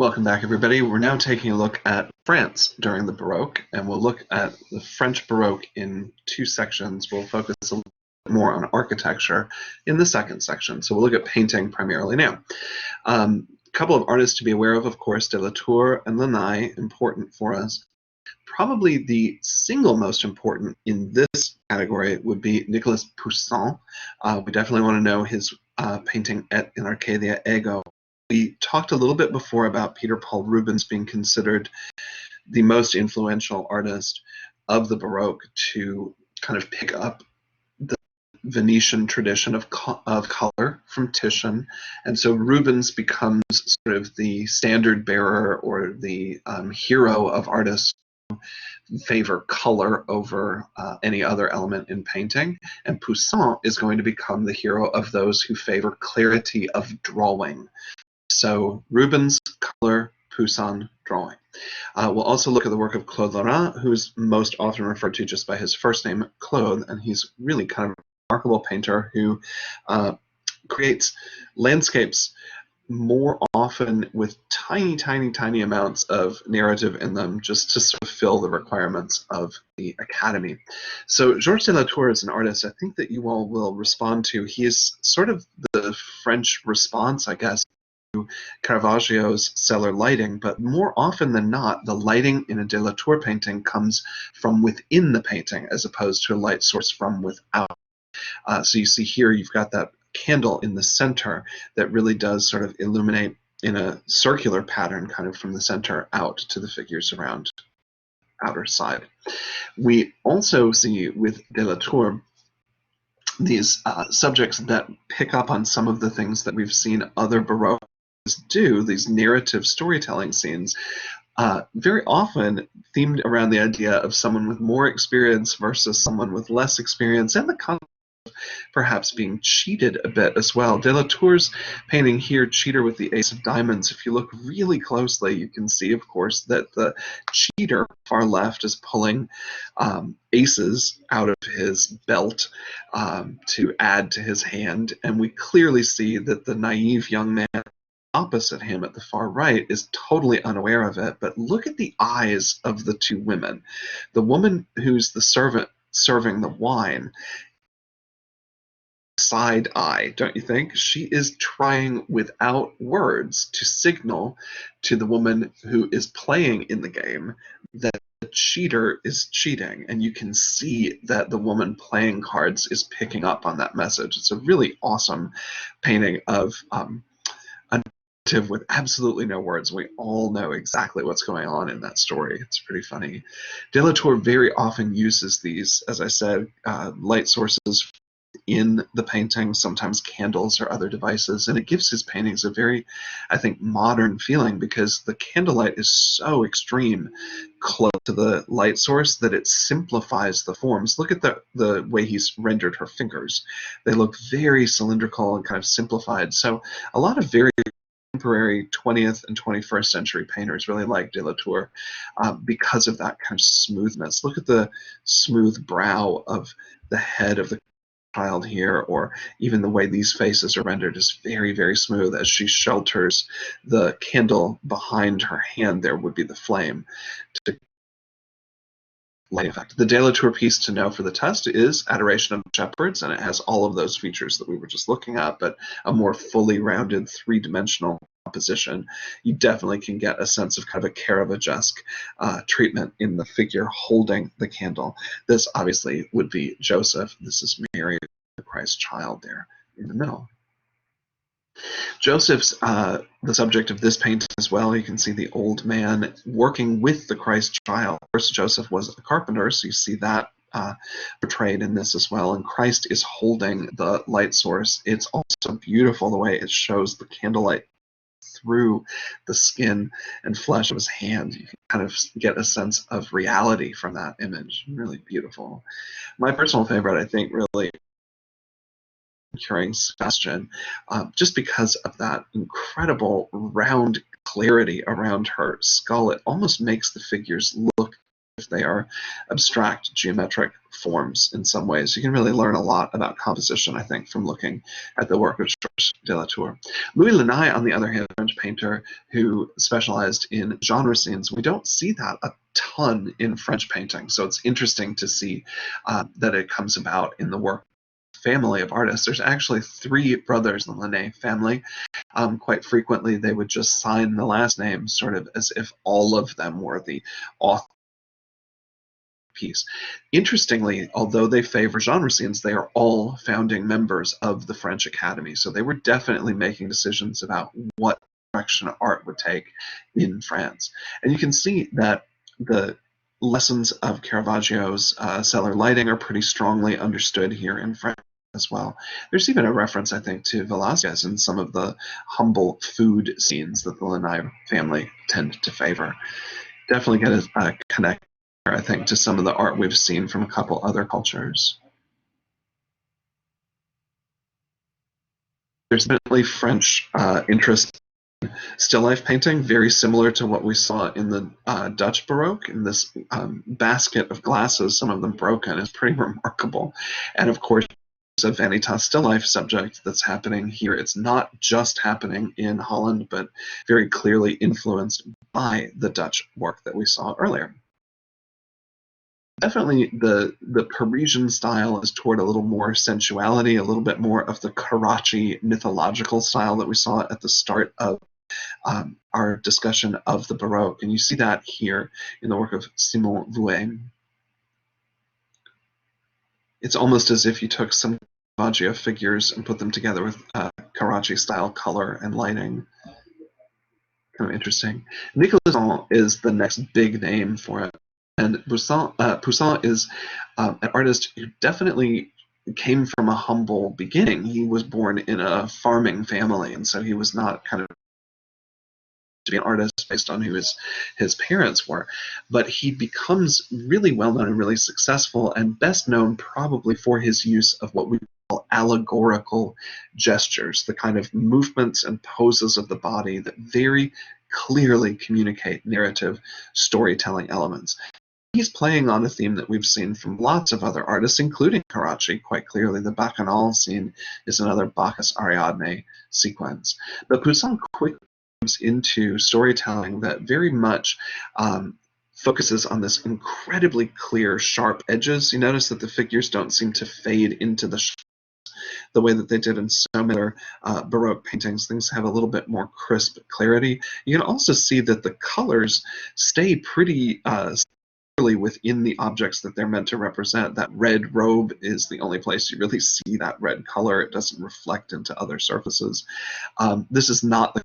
Welcome back, everybody. We're now taking a look at France during the Baroque, and we'll look at the French Baroque in two sections. We'll focus a little bit more on architecture in the second section. So we'll look at painting primarily now. A couple of artists to be aware of course, de la Tour and Lanai, important for us. Probably the single most important in this category would be Nicolas Poussin. We definitely want to know his painting in Arcadia Ego. We talked a little bit before about Peter Paul Rubens being considered the most influential artist of the Baroque to kind of pick up the Venetian tradition of color from Titian. And so Rubens becomes sort of the standard bearer or the hero of artists who favor color over any other element in painting. And Poussin is going to become the hero of those who favor clarity of drawing. So Rubens, color, Poussin, drawing. We'll also look at the work of Claude Lorrain, who's most often referred to just by his first name, Claude, and he's really kind of a remarkable painter who creates landscapes more often with tiny, tiny, tiny amounts of narrative in them just to sort of fill the requirements of the Academy. So Georges de la Tour is an artist I think that you all will respond to. He is sort of the French response, I guess, to Caravaggio's cellar lighting, but more often than not, the lighting in a de la Tour painting comes from within the painting as opposed to a light source from without. So you see here you've got that candle in the center that really does sort of illuminate in a circular pattern kind of from the center out to the figures around outer side. We also see with de la Tour these subjects that pick up on some of the things that we've seen other Baroque do, these narrative storytelling scenes, very often themed around the idea of someone with more experience versus someone with less experience, and the concept of perhaps being cheated a bit as well. De la Tour's painting here, Cheater with the Ace of Diamonds, if you look really closely, you can see, of course, that the cheater far left is pulling aces out of his belt to add to his hand, and we clearly see that the naive young man opposite him at the far right is totally unaware of it. But look at the eyes of the two women. The woman who's the servant serving the wine, side eye, don't you think? She is trying without words to signal to the woman who is playing in the game that the cheater is cheating, and you can see that the woman playing cards is picking up on that message. It's a really awesome painting of a with absolutely no words. We all know exactly what's going on in that story. It's pretty funny. De la Tour very often uses these, as I said, light sources in the painting, sometimes candles or other devices, and it gives his paintings a very, I think, modern feeling because the candlelight is so extreme close to the light source that it simplifies the forms. Look at the way he's rendered her fingers. They look very cylindrical and kind of simplified. So a lot of very contemporary 20th and 21st century painters really like de la Tour because of that kind of smoothness. Look at the smooth brow of the head of the child here, or even the way these faces are rendered is very, very smooth as she shelters the candle behind her hand. There would be the flame to light effect. The de la Tour piece to know for the test is Adoration of the Shepherds, and it has all of those features that we were just looking at, but a more fully rounded three-dimensional composition. You definitely can get a sense of kind of a Caravaggesque treatment in the figure holding the candle. This obviously would be Joseph. This is Mary, the Christ child there in the middle. Joseph's the subject of this painting as well. You can see the old man working with the Christ child. Of course, Joseph was a carpenter, so you see that portrayed in this as well. And Christ is holding the light source. It's also beautiful the way it shows the candlelight through the skin and flesh of his hand. You can kind of get a sense of reality from that image. Really beautiful. My personal favorite, I think, really curing Sebastian, just because of that incredible round clarity around her skull. It almost makes the figures look they are abstract geometric forms in some ways. You can really learn a lot about composition, I think, from looking at the work of Georges de la Tour. Louis Le Nain, on the other hand, a French painter who specialized in genre scenes. We don't see that a ton in French painting, so it's interesting to see that it comes about in the work family of artists. There's actually 3 brothers in the Le Nain family. Quite frequently, they would just sign the last name, sort of as if all of them were the author piece. Interestingly, although they favor genre scenes, they are all founding members of the French Academy. So they were definitely making decisions about what direction art would take in France. And you can see that the lessons of Caravaggio's cellar lighting are pretty strongly understood here in France as well. There's even a reference, I think, to Velázquez in some of the humble food scenes that the Le Nain family tend to favor. Definitely get a connect, I think, to some of the art we've seen from a couple other cultures. There's definitely French interest in still life painting, very similar to what we saw in the Dutch Baroque. In this basket of glasses, some of them broken, is pretty remarkable. And of course, a vanitas still life subject that's happening here. It's not just happening in Holland, but very clearly influenced by the Dutch work that we saw earlier. Definitely the Parisian style is toward a little more sensuality, a little bit more of the Carracci mythological style that we saw at the start of our discussion of the Baroque. And you see that here in the work of Simon Vouet. It's almost as if you took some Caravaggio figures and put them together with Carracci style color and lighting. Kind of interesting. Nicolas is the next big name for it. And Poussin is an artist who definitely came from a humble beginning. He was born in a farming family, and so he was not kind of to be an artist based on who his parents were. But he becomes really well known and really successful, and best known probably for his use of what we call allegorical gestures, the kind of movements and poses of the body that very clearly communicate narrative storytelling elements. He's playing on a theme that we've seen from lots of other artists, including Carracci, quite clearly. The Bacchanal scene is another Bacchus Ariadne sequence. But Poussin quickly moves into storytelling that very much focuses on this incredibly clear, sharp edges. You notice that the figures don't seem to fade into the way that they did in so many other Baroque paintings. Things have a little bit more crisp clarity. You can also see that the colors stay pretty within the objects that they're meant to represent. That red robe is the only place you really see that red color. It doesn't reflect into other surfaces. This is not the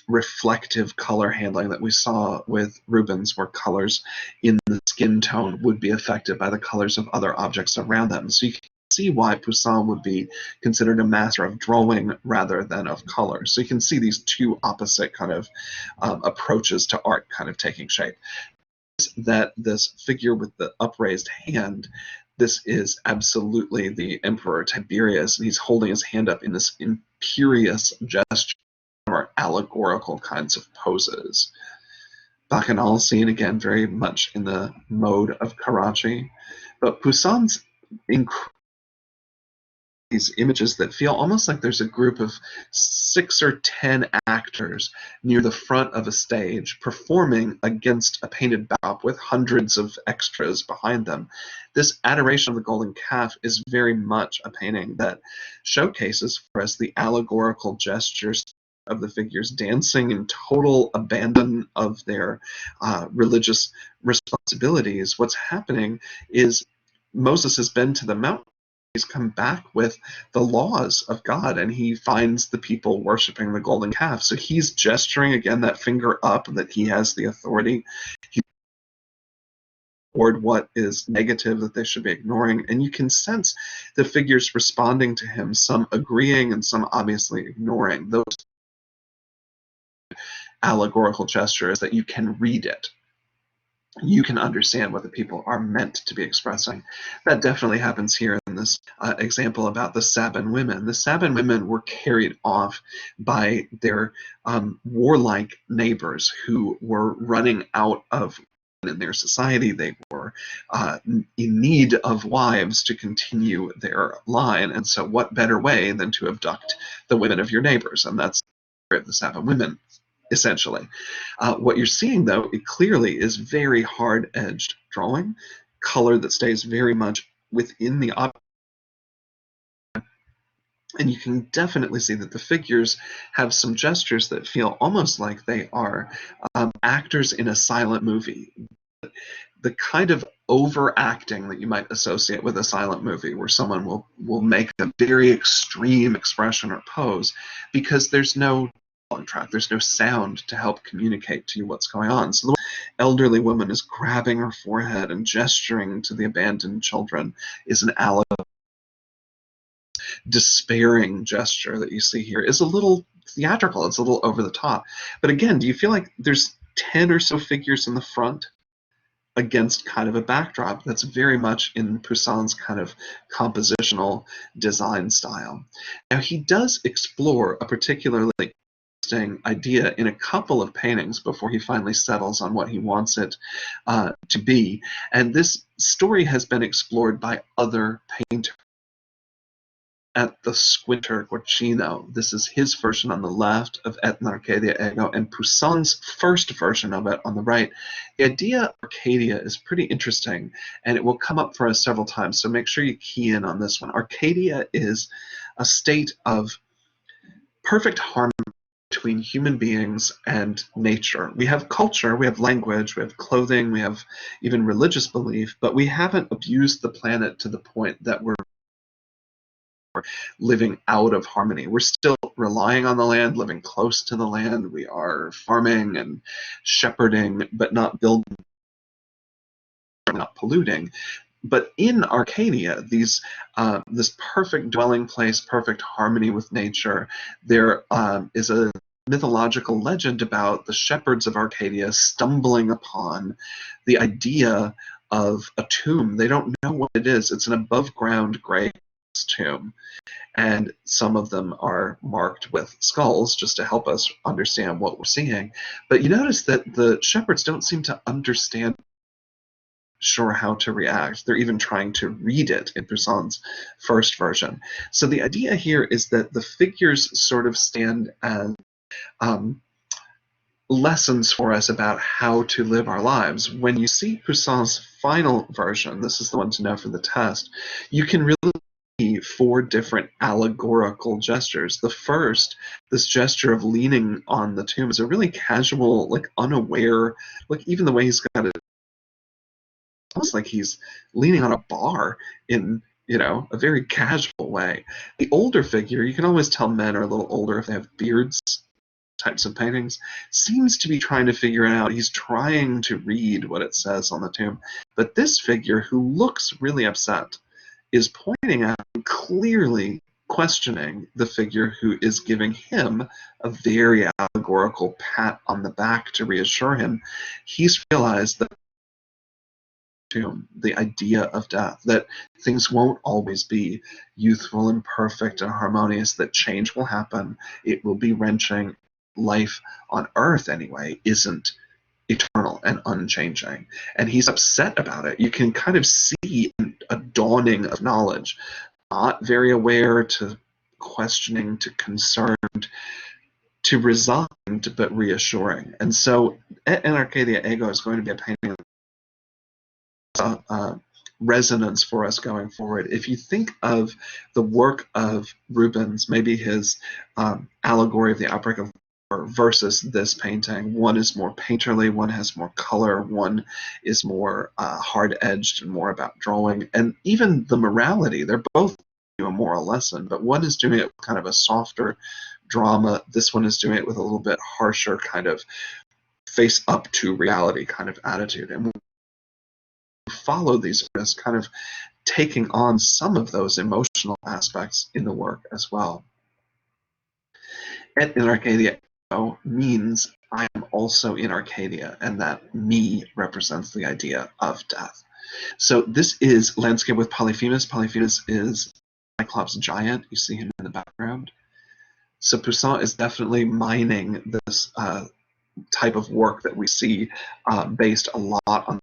reflective color handling that we saw with Rubens, where colors in the skin tone would be affected by the colors of other objects around them. So you can see why Poussin would be considered a master of drawing rather than of color. So you can see these two opposite kind of approaches to art kind of taking shape. That this figure with the upraised hand, this is absolutely the Emperor Tiberius, and he's holding his hand up in this imperious gesture or allegorical kinds of poses. Bacchanal scene, again, very much in the mode of Carracci. But Poussin's these images that feel almost like there's a group of 6 or 10 actors near the front of a stage performing against a painted backdrop with hundreds of extras behind them. This Adoration of the Golden Calf is very much a painting that showcases for us the allegorical gestures of the figures dancing in total abandon of their religious responsibilities. What's happening is Moses has been to the mountain. He's come back with the laws of God, and he finds the people worshiping the golden calf. So he's gesturing again that finger up, that he has the authority toward what is negative that they should be ignoring. And you can sense the figures responding to him, some agreeing and some obviously ignoring those allegorical gestures, that you can read it. You can understand what the people are meant to be expressing. That definitely happens here in this example about the Sabine women. The Sabine women were carried off by their warlike neighbors who were running out of in their society. They were in need of wives to continue their line, and so what better way than to abduct the women of your neighbors? And that's the Sappho women, essentially. What you're seeing, though, it clearly is very hard-edged drawing, color that stays very much within the object. And you can definitely see that the figures have some gestures that feel almost like they are actors in a silent movie. The kind of overacting that you might associate with a silent movie, where someone will make a very extreme expression or pose because there's no track, there's no sound to help communicate to you what's going on. So the elderly woman is grabbing her forehead and gesturing to the abandoned children is an despairing gesture that you see here is a little theatrical. It's a little over the top. But again, do you feel like there's 10 or so figures in the front against kind of a backdrop that's very much in Poussin's kind of compositional design style? Now, he does explore a particularly interesting idea in a couple of paintings before he finally settles on what he wants it to be. And this story has been explored by other painters. At the Squinter Guarcino. This is his version on the left of Et in Arcadia Ego, and Poussin's first version of it on the right. The idea of Arcadia is pretty interesting, and it will come up for us several times, so make sure you key in on this one. Arcadia is a state of perfect harmony between human beings and nature. We have culture, we have language, we have clothing, we have even religious belief, but we haven't abused the planet to the point that we're living out of harmony. We're still relying on the land, living close to the land. We are farming and shepherding, but not building, not polluting. But in Arcadia, this perfect dwelling place, perfect harmony with nature, there is a mythological legend about the shepherds of Arcadia stumbling upon the idea of a tomb. They don't know what it is. It's an above-ground grave tomb, and some of them are marked with skulls just to help us understand what we're seeing. But you notice that the shepherds don't seem to understand sure how to react. They're even trying to read it in Poussin's first version. So the idea here is that the figures sort of stand as lessons for us about how to live our lives. When you see Poussin's final version, this is the one to know for the test, you can really 4 different allegorical gestures. The first, this gesture of leaning on the tomb, is a really casual, like unaware, like even the way he's got it, almost like he's leaning on a bar in, a very casual way. The older figure, you can always tell men are a little older if they have beards, types of paintings, seems to be trying to figure it out. He's trying to read what it says on the tomb. But this figure, who looks really upset, is pointing out, clearly questioning the figure who is giving him a very allegorical pat on the back to reassure him. He's realized that the idea of death, that things won't always be youthful and perfect and harmonious, that change will happen, it will be wrenching. Life on Earth, anyway, isn't eternal and unchanging, and he's upset about it. You can kind of see a dawning of knowledge, not very aware to questioning to concerned to resigned, but reassuring. And so in Arcadia Ego is going to be a painting of resonance for us going forward. If you think of the work of Rubens, maybe his allegory of the outbreak of versus this painting, one is more painterly, one has more color, one is more hard-edged and more about drawing, and even the morality, they're both a moral lesson, but one is doing it with kind of a softer drama, this one is doing it with a little bit harsher kind of face up to reality kind of attitude. And we follow these artists kind of taking on some of those emotional aspects in the work as well. And in Arcadia means I am also in Arcadia, and that me represents the idea of death. So this is Landscape with Polyphemus. Polyphemus is Cyclops giant. You see him in the background. So Poussin is definitely mining this type of work that we see based a lot on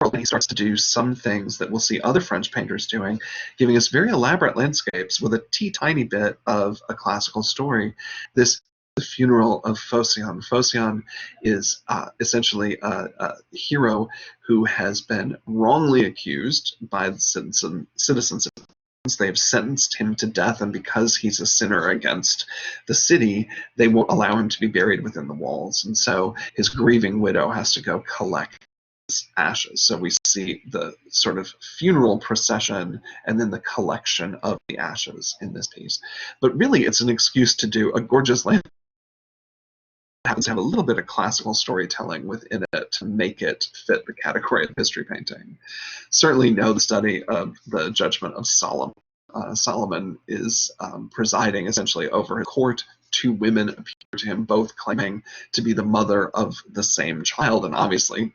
and he starts to do some things that we'll see other French painters doing, giving us very elaborate landscapes with a tiny bit of a classical story. This the funeral of Fosseon. Faucion is essentially a hero who has been wrongly accused by the citizens. They've sentenced him to death, and because he's a sinner against the city, they won't allow him to be buried within the walls. And so his grieving widow has to go collect ashes. So we see the sort of funeral procession and then the collection of the ashes in this piece. But really, it's an excuse to do a gorgeous landscape. It happens to have a little bit of classical storytelling within it to make it fit the category of history painting. Certainly know the study of the Judgment of Solemn. Solomon is presiding essentially over his court. Two women appear to him, both claiming to be the mother of the same child, and obviously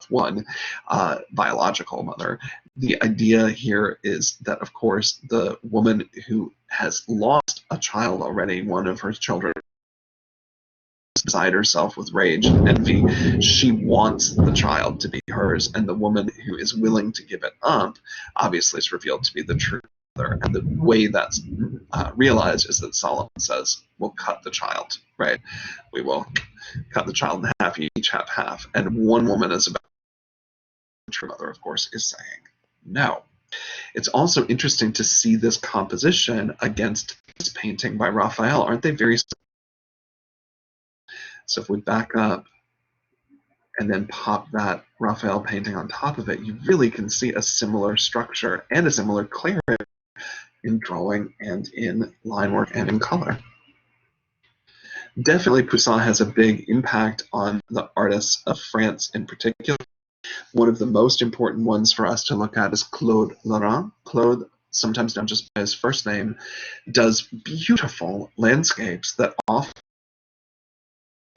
one biological mother. The idea here is that, of course, the woman who has lost a child already, one of her children, beside herself with rage and envy. She wants the child to be hers, and the woman who is willing to give it up obviously is revealed to be the true mother. And the way that's realized is that Solomon says, we'll cut the child, right? We will cut the child in half, you each have half. And one woman is about the true mother, of course, is saying no. It's also interesting to see this composition against this painting by Raphael. Aren't they very similar? So if we back up and then pop that Raphael painting on top of it, you really can see a similar structure and a similar clarity in drawing and in line work and in color. Definitely Poussin has a big impact on the artists of France in particular. One of the most important ones for us to look at is Claude Lorrain. Claude, sometimes known just by his first name, does beautiful landscapes that often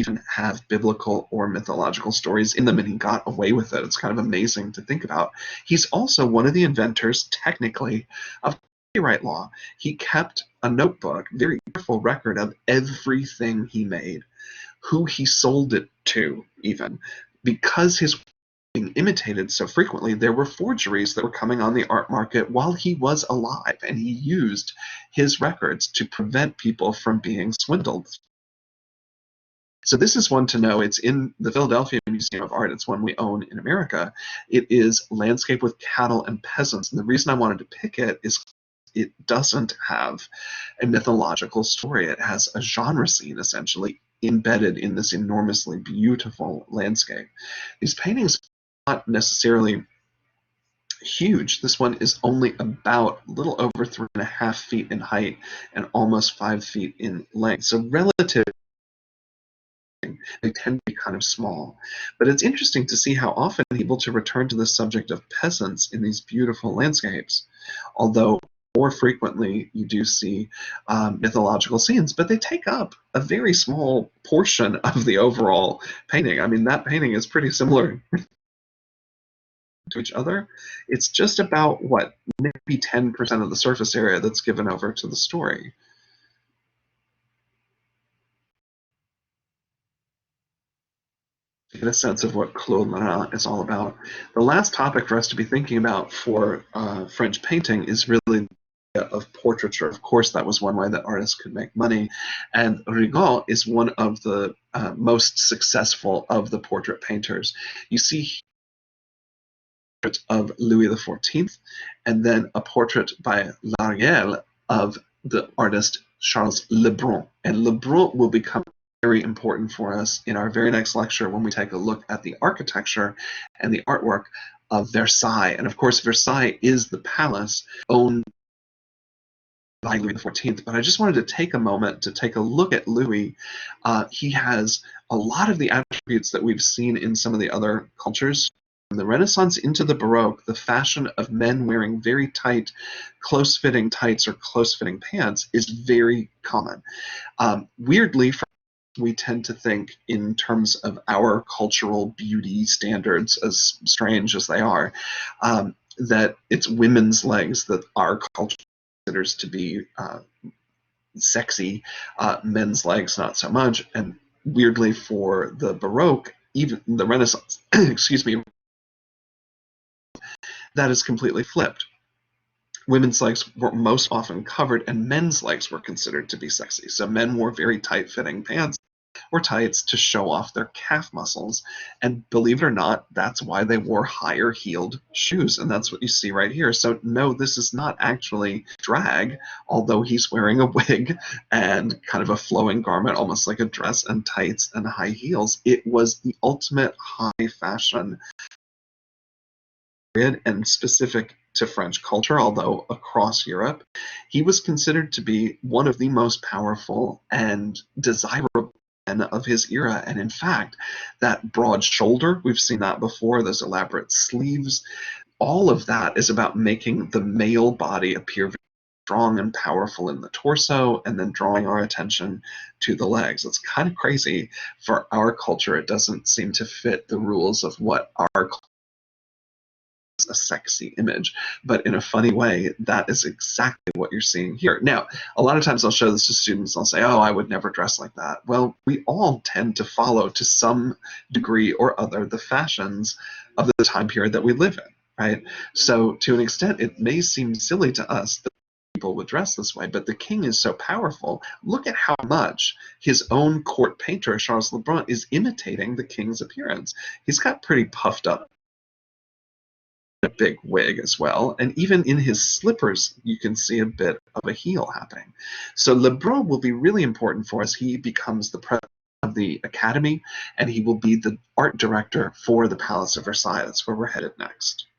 even have biblical or mythological stories in them, and he got away with it. It's kind of amazing to think about. He's also one of the inventors, technically, of copyright law. He kept a notebook, very careful record of everything he made, who he sold it to, even. Because his work was being imitated so frequently, there were forgeries that were coming on the art market while he was alive, and he used his records to prevent people from being swindled. So this is one to know. It's in the Philadelphia Museum of Art. It's one we own in America. It is landscape with cattle and peasants. And the reason I wanted to pick it is it doesn't have a mythological story. It has a genre scene, essentially, embedded in this enormously beautiful landscape. These paintings are not necessarily huge. This one is only about a little over 3.5 feet in height and almost 5 feet in length. So relative, they tend to be kind of small. But it's interesting to see how often he's able to return to the subject of peasants in these beautiful landscapes, although more frequently you do see mythological scenes, but they take up a very small portion of the overall painting. I mean, that painting is pretty similar to each other. It's just about, what, maybe 10% of the surface area that's given over to the story. Get a sense of what Claude Lorrain is all about. The last topic for us to be thinking about for French painting is really the idea of portraiture. Of course, that was one way that artists could make money, and Rigaud is one of the most successful of the portrait painters. You see a portrait of Louis XIV, and then a portrait by L'Ariel of the artist Charles Lebrun. And Lebrun will become very important for us in our very next lecture when we take a look at the architecture and the artwork of Versailles. And of course, Versailles is the palace owned by Louis XIV. But I just wanted to take a moment to take a look at Louis. He has a lot of the attributes that we've seen in some of the other cultures. From the Renaissance into the Baroque, the fashion of men wearing very tight, close-fitting tights or close-fitting pants is very common. Weirdly, we tend to think in terms of our cultural beauty standards, as strange as they are, that it's women's legs that our culture considers to be sexy, men's legs not so much. And weirdly for the Baroque, even the Renaissance, excuse me, that is completely flipped. Women's legs were most often covered, and men's legs were considered to be sexy. So men wore very tight-fitting pants or tights to show off their calf muscles. And believe it or not, that's why they wore higher heeled shoes. And that's what you see right here. So no, this is not actually drag, although he's wearing a wig and kind of a flowing garment, almost like a dress, and tights and high heels. It was the ultimate high fashion period, and specific to French culture, although across Europe. He was considered to be one of the most powerful and desirable men of his era. And in fact, that broad shoulder, we've seen that before, those elaborate sleeves, all of that is about making the male body appear very strong and powerful in the torso, and then drawing our attention to the legs. It's kind of crazy. For our culture, it doesn't seem to fit the rules of what our a sexy image, but in a funny way, that is exactly what you're seeing here. Now, a lot of times I'll show this to students, I'll say, oh, I would never dress like that. Well, we all tend to follow, to some degree or other, the fashions of the time period that we live in, right? So to an extent, it may seem silly to us that people would dress this way, but the king is so powerful. Look at how much his own court painter, Charles Lebrun, is imitating the king's appearance. He's got pretty puffed up a big wig as well, and even in his slippers you can see a bit of a heel happening. So Lebrun will be really important for us. He becomes the president of the Academy, and he will be the art director for the Palace of Versailles. That's where we're headed next.